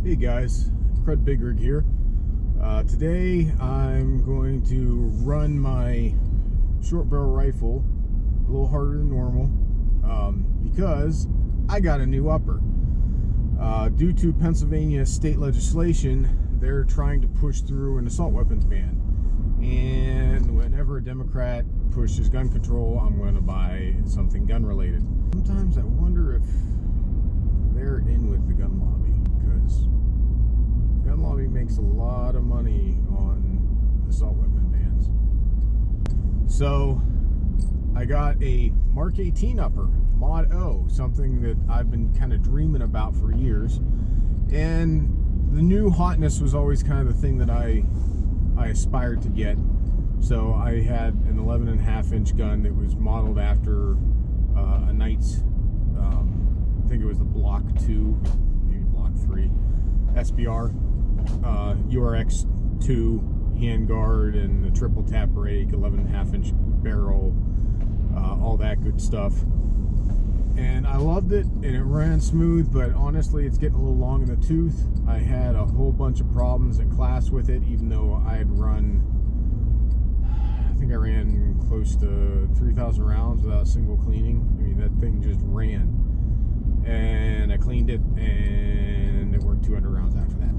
Hey guys, Crud Big Rig here. Today I'm going to run my short barrel rifle a little harder than normal because I got a new upper. Due to Pennsylvania state legislation, they're trying to push through an assault weapons ban. And whenever a Democrat pushes gun control, I'm going to buy something gun related. Sometimes I wonder if they're in with the gun lobby, because gun lobby makes a lot of money on assault weapon bans. So I got a Mark 18 upper, Mod O, something that I've been kind of dreaming about for years. And the new hotness was always kind of the thing that I aspired to get. So I had an 11.5-inch gun that was modeled after a Knight's, I think it was the Block 2, maybe Block 3, SBR, URX2 handguard and a triple tap brake, 11.5-inch barrel, all that good stuff. And I loved it, and it ran smooth, but honestly, it's getting a little long in the tooth. I had a whole bunch of problems at class with it, even though I had run, I think I ran close to 3,000 rounds without a single cleaning. I mean, that thing just ran. And I cleaned it, and it worked 200 rounds after that.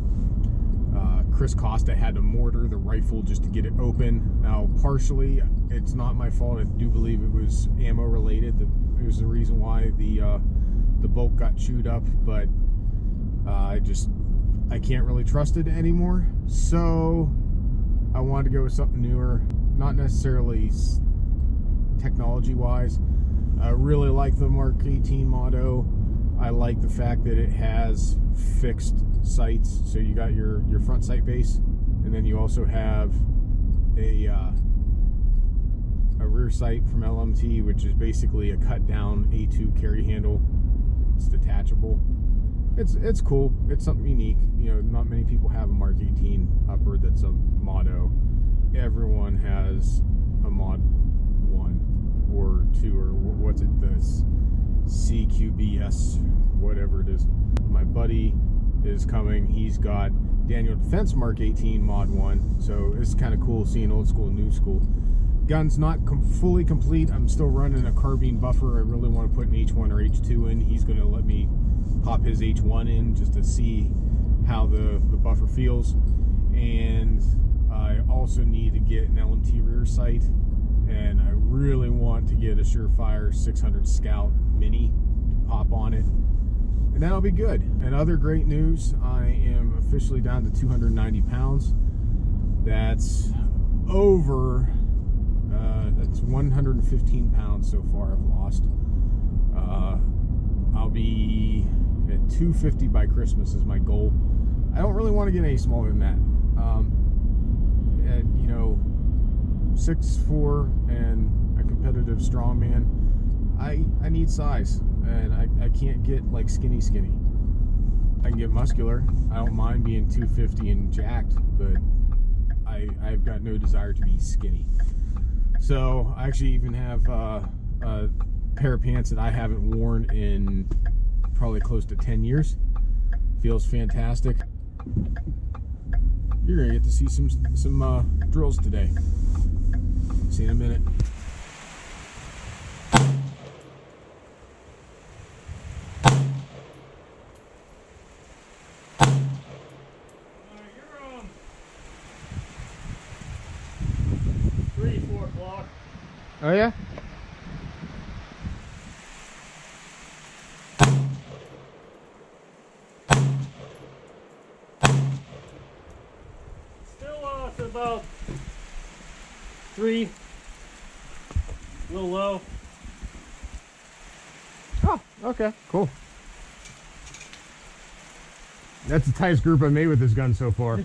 Chris Costa had to mortar the rifle just to get it open. Now, partially, it's not my fault. I do believe it was ammo related. It was the reason why the bolt got chewed up, but I can't really trust it anymore. So I wanted to go with something newer, not necessarily technology-wise. I really like the Mark 18 Mod O. I like the fact that it has fixed sights, so you got your front sight base, and then you also have a rear sight from LMT, which is basically a cut down A2 carry handle. It's detachable. It's cool. It's something unique. You know, not many people have a Mark 18 upper that's a Mod O. Everyone has a Mod 1 or 2, or what's it, this CQBS, whatever it is. My buddy is coming. He's got Daniel Defense Mark 18 Mod 1, so it's kind of cool seeing old school, new school. Gun's not fully complete. I'm still running a carbine buffer. I really want to put an H1 or H2 in. He's going to let me pop his H1 in just to see how the buffer feels. And I also need to get an LMT rear sight, and I really want to get a Surefire 600 Scout Mini to pop on it, and that'll be good. And other great news, I am officially down to 290 pounds. That's over, that's 115 pounds so far I've lost. I'll be at 250 by Christmas is my goal. I don't really want to get any smaller than that. At, you know, 6'4" and a competitive strongman, I need size, and I can't get like skinny. I can get muscular. I don't mind being 250 and jacked, but I've got no desire to be skinny. So I actually even have a pair of pants that I haven't worn in probably close to 10 years. Feels fantastic. You're gonna get to see some drills today. See you in a minute. You're 3, 4 o'clock. Oh yeah? Still it's about 3, a little low. Oh, okay, cool. That's the tightest group I've made with this gun so far.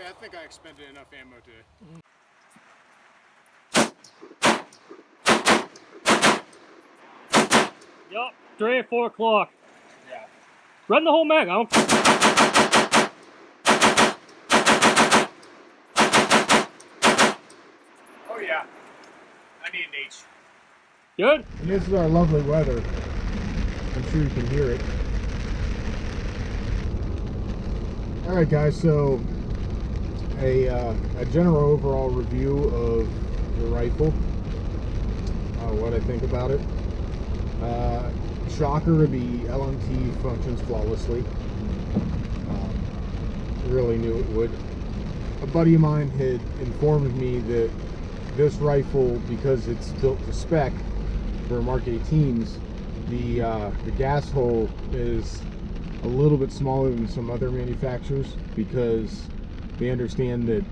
I think I expended enough ammo today. Yup, 3 or 4 o'clock. Yeah. Run the whole mag. I don't. Oh yeah. I need an H. Good. And this is our lovely weather. I'm sure you can hear it. All right, guys. So a general overall review of the rifle. What I think about it. Shocker, the LMT functions flawlessly. Really knew it would. A buddy of mine had informed me that this rifle, because it's built to spec for Mark 18s, the gas hole is a little bit smaller than some other manufacturers, because they understand that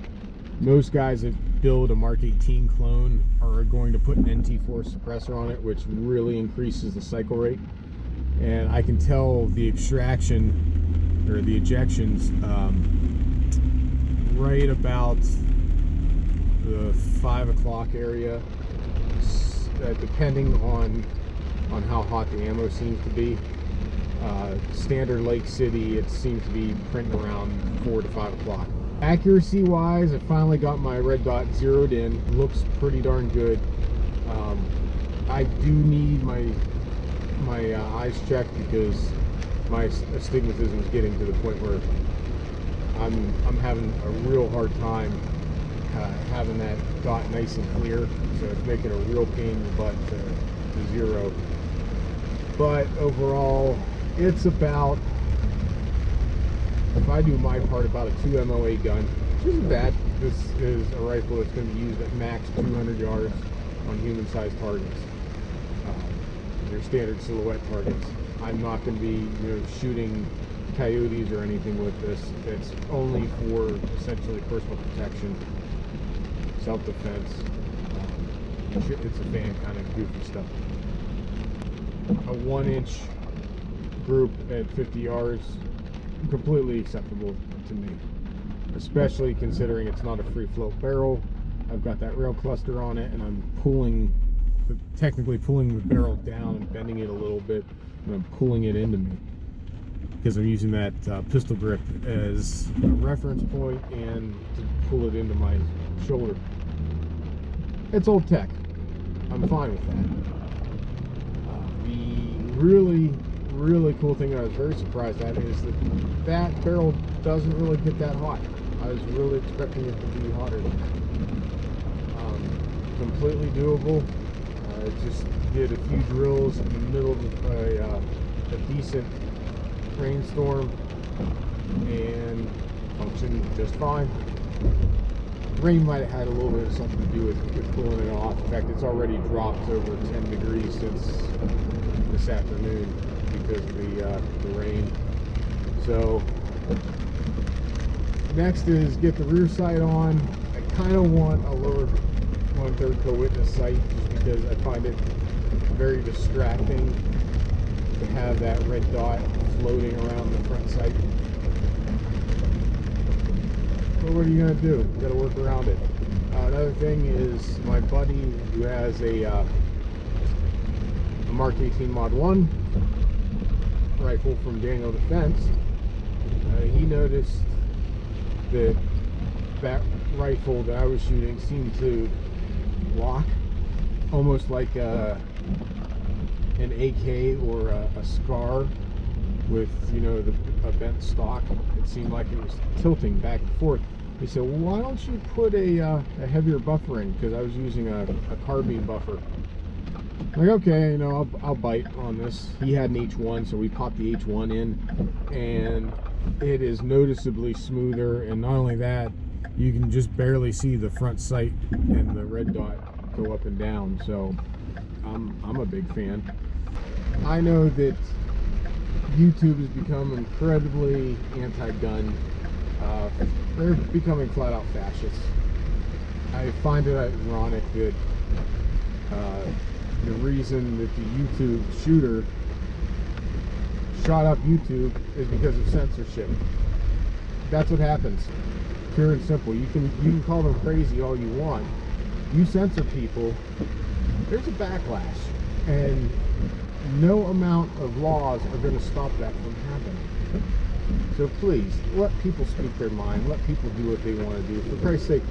most guys that build a Mark 18 clone are going to put an NT4 suppressor on it, which really increases the cycle rate. And I can tell the extraction or the ejections right about the 5 o'clock area, depending on how hot the ammo seems to be. Standard Lake City, it seems to be printing around 4 to 5 o'clock. Accuracy wise, I finally got my red dot zeroed in. Looks pretty darn good. I do need my eyes checked, because my astigmatism is getting to the point where I'm having a real hard time having that dot nice and clear, so it's making a real pain in the butt to zero. But overall, it's about, if I do my part, about a 2 MOA gun, which isn't bad. This is a rifle that's going to be used at max 200 yards on human-sized targets. Your standard silhouette targets. I'm not going to be shooting coyotes or anything with this. It's only for essentially personal protection, self-defense. It's a fan kind of goofy stuff. A 1-inch group at 50 yards, completely acceptable to me, especially considering it's not a free float barrel. I've got that rail cluster on it, and I'm technically pulling the barrel down and bending it a little bit, and I'm pulling it into me, because I'm using that pistol grip as a reference point and to pull it into my shoulder. It's old tech. I'm fine with that. The really cool thing I was very surprised at is that barrel doesn't really get that hot. I was really expecting it to be hotter than that. Completely doable. Just did a few drills in the middle of a decent rainstorm and functioned just fine. Rain might have had a little bit of something to do with cooling it off. In fact, it's already dropped over 10 degrees since this afternoon because of the rain. So next is get the rear sight on. I kind of want a lower 1/3 co-witness sight, just because I find it very distracting to have that red dot floating around the front sight. But what are you going to do? You got to work around it. Another thing is my buddy who has a Mark 18 Mod 1 rifle from Daniel Defense. He noticed that rifle that I was shooting seemed to lock almost like an AK or a SCAR with a bent stock. It seemed like it was tilting back and forth. He said, well, why don't you put a heavier buffer in, because I was using a carbine buffer. I'm like, okay, I'll bite on this. He had an H1, so we popped the H1 in, and it is noticeably smoother. And not only that, you can just barely see the front sight and the red dot go up and down. So I'm a big fan. I know that YouTube has become incredibly anti-gun. They're becoming flat-out fascists. I find it ironic that the reason that the YouTube shooter shot up YouTube is because of censorship. That's what happens. Pure and simple. You can call them crazy all you want. You censor people, there's a backlash, and no amount of laws are going to stop that from happening. So please, let people speak their mind. Let people do what they want to do. For Christ's sake,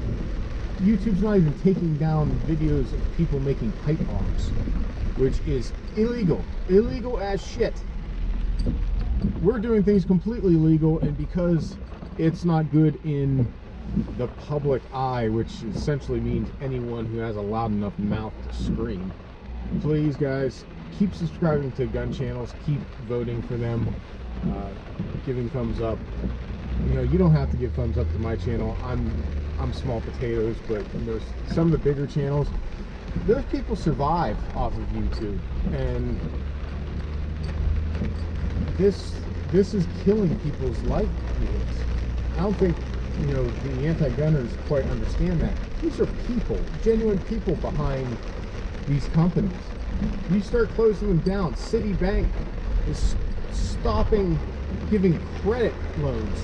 YouTube's not even taking down videos of people making pipe bombs, which is illegal. Illegal as shit. We're doing things completely legal, and because it's not good in the public eye, which essentially means anyone who has a loud enough mouth to scream, please guys, keep subscribing to gun channels, keep voting for them, giving thumbs up. You know, you don't have to give thumbs up to my channel. I'm small potatoes, but there's some of the bigger channels, those people survive off of YouTube, and this is killing people's livelihoods. I don't think, you know, the anti-gunners quite understand that. These are people, genuine people behind these companies. You start closing them down. Citibank is stopping giving credit loans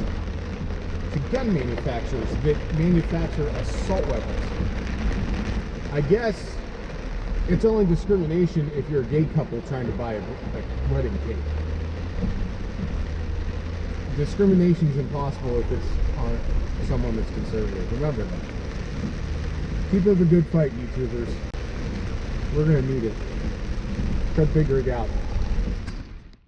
to gun manufacturers that manufacture assault weapons. I guess it's only discrimination if you're a gay couple trying to buy a wedding cake. Discrimination is impossible if it's on someone that's conservative. Remember that. Keep up a good fight, YouTubers. We're gonna need it. Cut Big Rig out.